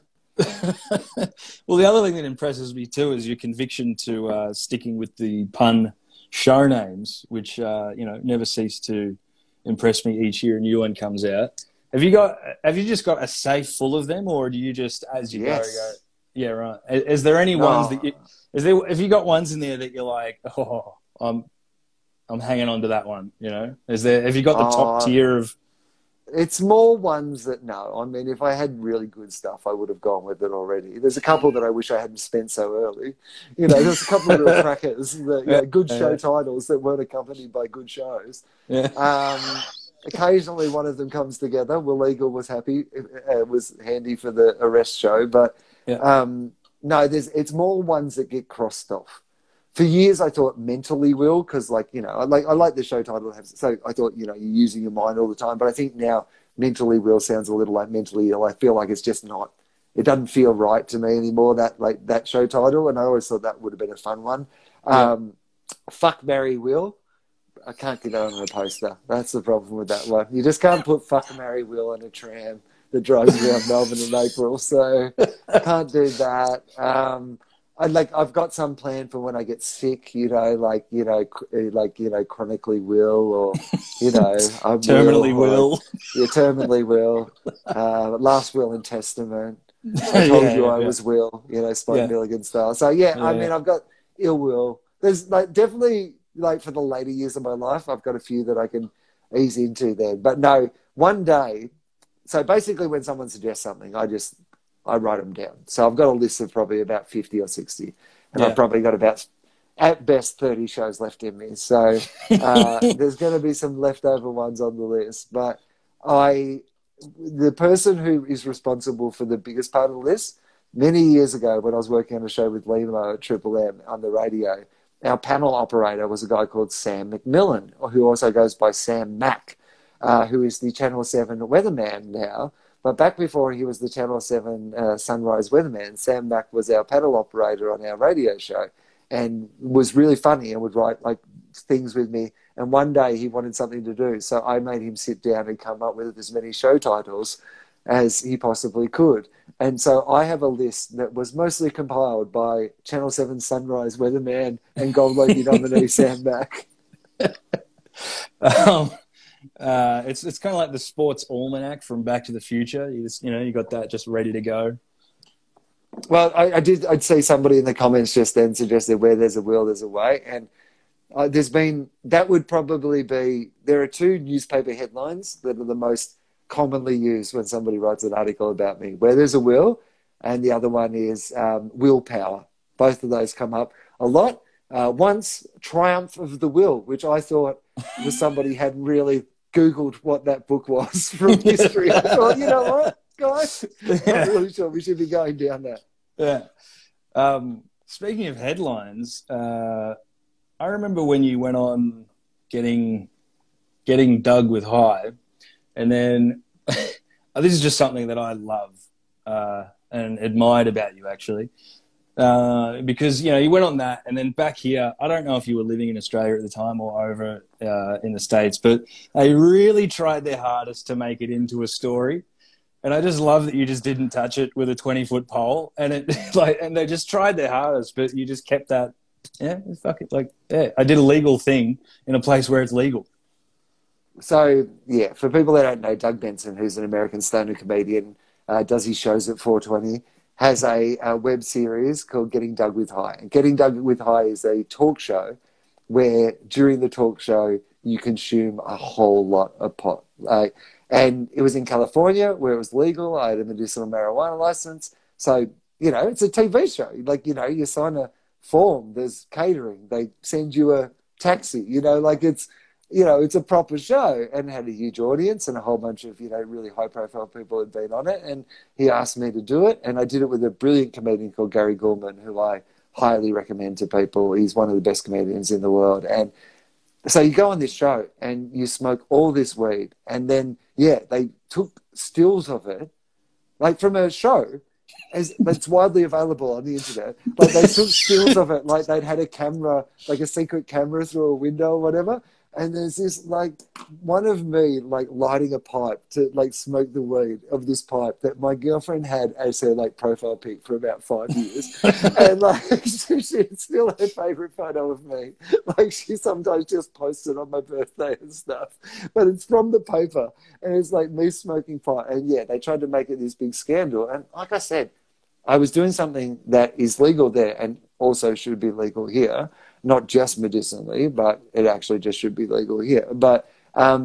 Well, the other thing that impresses me too is your conviction to sticking with the pun show names, which, you know, never cease to impress me each year a new one comes out. Have you just got a safe full of them, or do you just, as you go, yeah, right. Is there any ones that have you got ones in there that you're like, oh, I'm hanging on to that one, you know? Have you got the top tier of? It's more ones that, no. I mean, if I had really good stuff, I would have gone with it already. There's a couple that I wish I hadn't spent so early. You know, there's a couple of real crackers, that, you know, good show titles that weren't accompanied by good shows. Occasionally one of them comes together. Will Eagle was happy. It was handy for the arrest show. But no, it's more ones that get crossed off. For years, I thought mentally Will, because, like, you know, I like the show title. So I thought, you know, you're using your mind all the time. But I think now mentally Will sounds a little like mentally ill. I feel like it's just not. It doesn't feel right to me anymore, that show title. And I always thought that would have been a fun one. Fuck, marry, Will. I can't get that on a poster. That's the problem with that one. You just can't put fuck, marry, Will on a tram that drives around Melbourne in April. So can't do that. I've got some plan for when I get sick, you know, chronically Will, or, you know, I'm terminally Will. Terminally Will. Last Will and Testament. I told you I was Will, you know, Spike Milligan style. So I mean, I've got ill will. There's definitely, for the later years of my life, I've got a few that I can ease into then. But no, one day, so basically when someone suggests something, I write them down. So I've got a list of probably about 50 or 60. And I've probably got about, at best, 30 shows left in me. So there's going to be some leftover ones on the list. But the person who is responsible for the biggest part of the list, many years ago when I was working on a show with Limo at Triple M on the radio, our panel operator was a guy called Sam McMillan, who also goes by Sam Mac, who is the Channel 7 weatherman now. But back before he was the Channel 7 Sunrise weatherman, Sam Mac was our panel operator on our radio show and was really funny and would write things with me. And one day he wanted something to do. So I made him sit down and come up with as many show titles as he possibly could. And so I have a list that was mostly compiled by Channel 7 Sunrise weatherman and Gold Logie nominee Sam Mac. It's kind of like the sports almanac from Back to the Future. You got that just ready to go. Well, I'd see somebody in the comments just then suggested where there's a will, there's a way. And that would probably be, there are 2 newspaper headlines that are the most commonly used when somebody writes an article about me, where there's a will, and the other one is willpower. Both of those come up a lot. Once, Triumph of the Will, which I thought was somebody had really Googled what that book was from history. I thought, you know what, guys? I'm not really sure we should be going down that. Yeah. Speaking of headlines, I remember when you went on getting dug with high, and then this is just something that I love and admired about you, actually. Because, you know, you went on that, and then back here, I don't know if you were living in Australia at the time or over in the States, but they really tried their hardest to make it into a story. And I just love that you just didn't touch it with a 20-foot pole, and and they just tried their hardest, but you just kept that. Yeah, fuck it. Like, yeah, I did a legal thing in a place where it's legal. So, yeah, for people that don't know, Doug Benson, who's an American stoner comedian, does his shows at 420. Has a web series called Getting Dug with High. And Getting Dug with High is a talk show where during the talk show you consume a whole lot of pot. And it was in California where it was legal. I had a medicinal marijuana license. So, you know, it's a TV show. Like, you know, you sign a form, there's catering, they send you a taxi, you know, like it's, you know, it's a proper show, and had a huge audience, and a whole bunch of, you know, really high profile people had been on it. And he asked me to do it, and I did it with a brilliant comedian called Gary Goulman, who I highly recommend to people. He's one of the best comedians in the world. And so you go on this show and you smoke all this weed, and then, yeah, they took stills of it, like from a show that's widely available on the internet. Like they took stills of it, like they'd had a camera, like a secret camera through a window or whatever. And there's this, like, one of me, like, lighting a pipe to, like, smoke the weed of this pipe that my girlfriend had as her, like, profile pic for about 5 years. And, like, it's still her favourite photo of me. Like, she sometimes just posts it on my birthday and stuff. But it's from the paper. And it's, like, me smoking pipe. And, yeah, they tried to make it this big scandal. And, like I said, I was doing something that is legal there and also should be legal here. Not just medicinally, but it actually just should be legal here. But I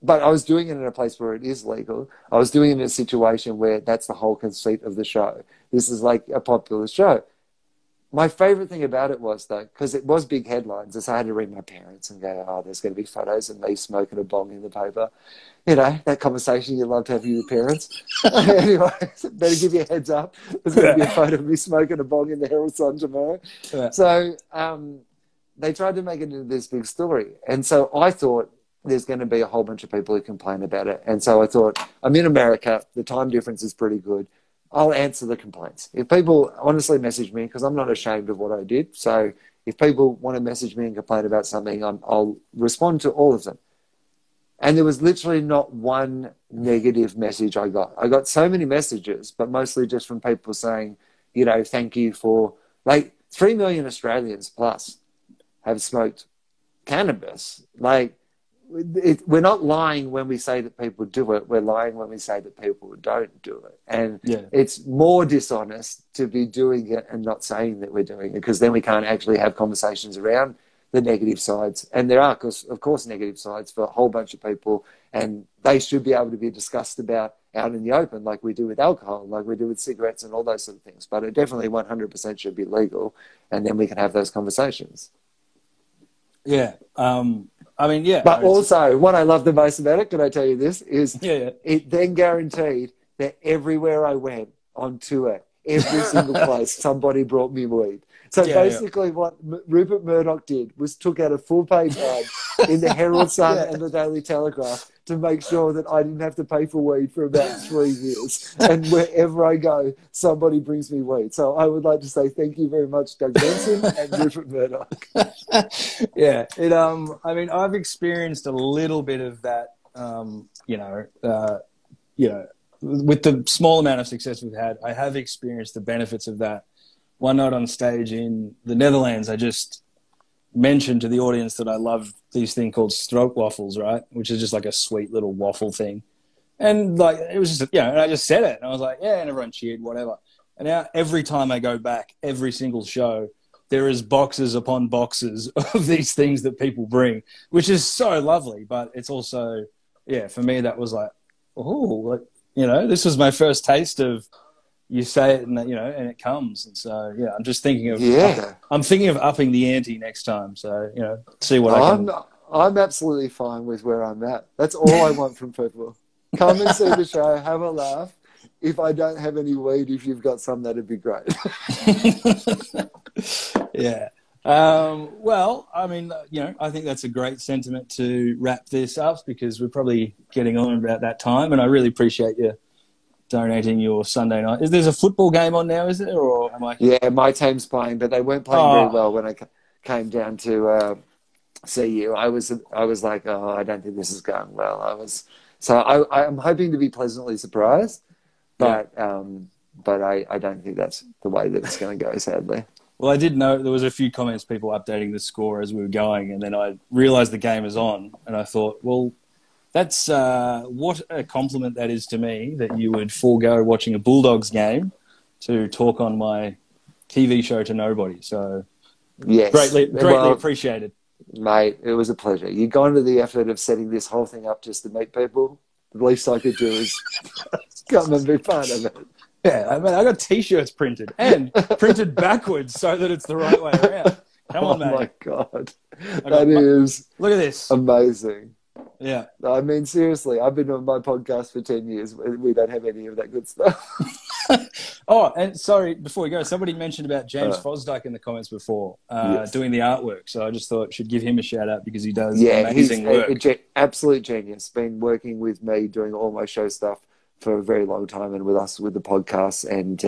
was doing it in a place where it is legal. I was doing it in a situation where that's the whole conceit of the show. This is like a popular show. My favorite thing about it was, though, because it was big headlines, is I had to ring my parents and go, oh, there's going to be photos of me smoking a bong in the paper. You know, that conversation you love to have with your parents. Anyway, better give you a heads up. There's going to be a photo of me smoking a bong in the Herald Sun tomorrow. Yeah. So they tried to make it into this big story. And so I thought there's going to be a whole bunch of people who complain about it. And so I thought, I'm in America. The time difference is pretty good. I'll answer the complaints. If people honestly message me, because I'm not ashamed of what I did. So if people want to message me and complain about something, I'll respond to all of them. And there was literally not one negative message I got. I got so many messages, but mostly just from people saying, you know, thank you for, like, 3 million Australians plus have smoked cannabis. Like, we're not lying when we say that people do it. We're lying when we say that people don't do it. And it's more dishonest to be doing it and not saying that we're doing it, because then we can't actually have conversations around the negative sides. And there are, of course, negative sides for a whole bunch of people, and they should be able to be discussed about out in the open, like we do with alcohol, like we do with cigarettes and all those sort of things. But it definitely 100% should be legal, and then we can have those conversations. Yeah. I mean, yeah. But also, what I love the most about it, can I tell you this, is it then guaranteed that everywhere I went on tour, every single place, somebody brought me weed. So basically what Rupert Murdoch did was took out a full-page ad in the Herald Sun and the Daily Telegraph to make sure that I didn't have to pay for weed for about 3 years. And wherever I go, somebody brings me weed. So I would like to say thank you very much, Doug Benson and Rupert Murdoch. Yeah. I mean, I've experienced a little bit of that, you know, with the small amount of success we've had, I have experienced the benefits of that. One night on stage in the Netherlands, I just mentioned to the audience that I love these things called stroke waffles, right? Which is just like a sweet little waffle thing. And like, it was just, and I just said it. And I was like, yeah, and everyone cheered, whatever. And now every time I go back, every single show, there is boxes upon boxes of these things that people bring, which is so lovely. But it's also, for me, that was like, oh, this was my first taste of you say it and and it comes. And so, yeah, I'm just thinking of, I'm thinking of upping the ante next time. So, see what I can. I'm absolutely fine with where I'm at. That's all I want from people. Come and see the show, have a laugh. If I don't have any weed, if you've got some, that'd be great. Yeah. Well, I mean, I think that's a great sentiment to wrap this up because we're probably getting on about that time, and I really appreciate you donating your Sunday night. There's a football game on now, is there? Or am I? Yeah, my team's playing, but they weren't playing very well when I came down to see you. I was like, oh, I don't think this is going well. I'm hoping to be pleasantly surprised, but I don't think that's the way that it's going to go, sadly. Well, I did know there was a few comments, people updating the score as we were going, and then I realised the game is on, and I thought, well, that's what a compliment that is to me, that you would forego watching a Bulldogs game to talk on my TV show to nobody. So, yes, greatly appreciated. Mate, it was a pleasure. You've gone to the effort of setting this whole thing up just to meet people. The least I could do is come and be part of it. Yeah, I mean, I got T-shirts printed and printed backwards so that it's the right way around. Come on, mate. Oh, my God. That is look at this. Amazing. Yeah. I mean, seriously, I've been on my podcast for 10 years. We don't have any of that good stuff. Oh, and sorry, before we go, somebody mentioned about James Fosdyke in the comments before, doing the artwork. So I just thought should give him a shout out because he does amazing work. Absolute genius. Been working with me, doing all my show stuff for a very long time, and with us with the podcast. And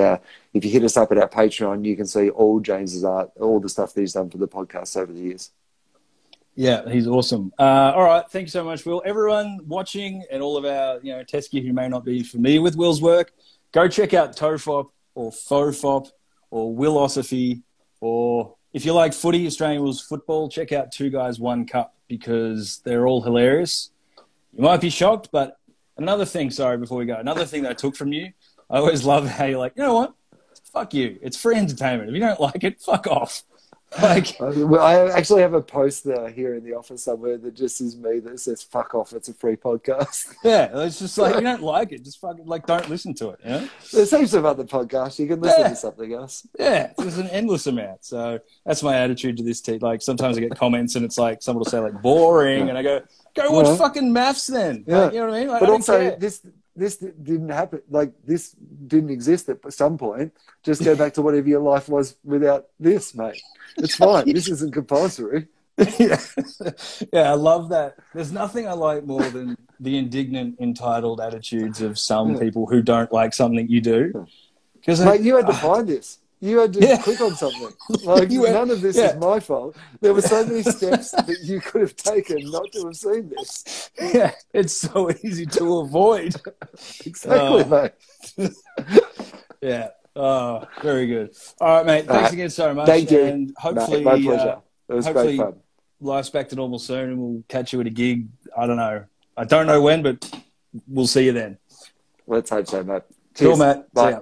if you hit us up at our Patreon, you can see all James's art, all the stuff that he's done for the podcast over the years. Yeah, he's awesome. All right, thank you so much, Wil. Everyone watching and all of our Teskey who may not be familiar with Wil's work, go check out Tofop or Fofop or Wilosophy, or if you like footy, Australian Rules Football, check out Two Guys One Cup because they're all hilarious. You might be shocked, but another thing that I took from you, I always love how you're like, you know what? Fuck you. It's free entertainment. If you don't like it, fuck off. Well, I actually have a poster here in the office somewhere that just is me that says "fuck off." It's a free podcast. Yeah, it's just like you don't like it, just fucking don't listen to it. There's heaps of other podcasts you can listen to something else. Yeah, there's an endless amount. So that's my attitude to this. Like sometimes I get comments and it's like someone will say like boring, and I go watch fucking maths then. Yeah. Like, you know what I mean? Like, but I also care. this didn't happen. Like this didn't exist at some point. Just go back to whatever your life was without this, mate. It's fine. This isn't compulsory. Yeah, I love that. There's nothing I like more than the indignant, entitled attitudes of some people who don't like something you do. Because mate, you had to find this. You had to click on something. Like none of this is my fault. There were so many steps that you could have taken not to have seen this. Yeah, it's so easy to avoid. Exactly, mate. Yeah. Oh, very good. All right, mate. Thanks again so much. Thank you. And hopefully, my pleasure. It was great fun. Life's back to normal soon, and we'll catch you at a gig. I don't know when, but we'll see you then. Let's hope so, mate. Cheers. Cool, mate. Bye. See ya.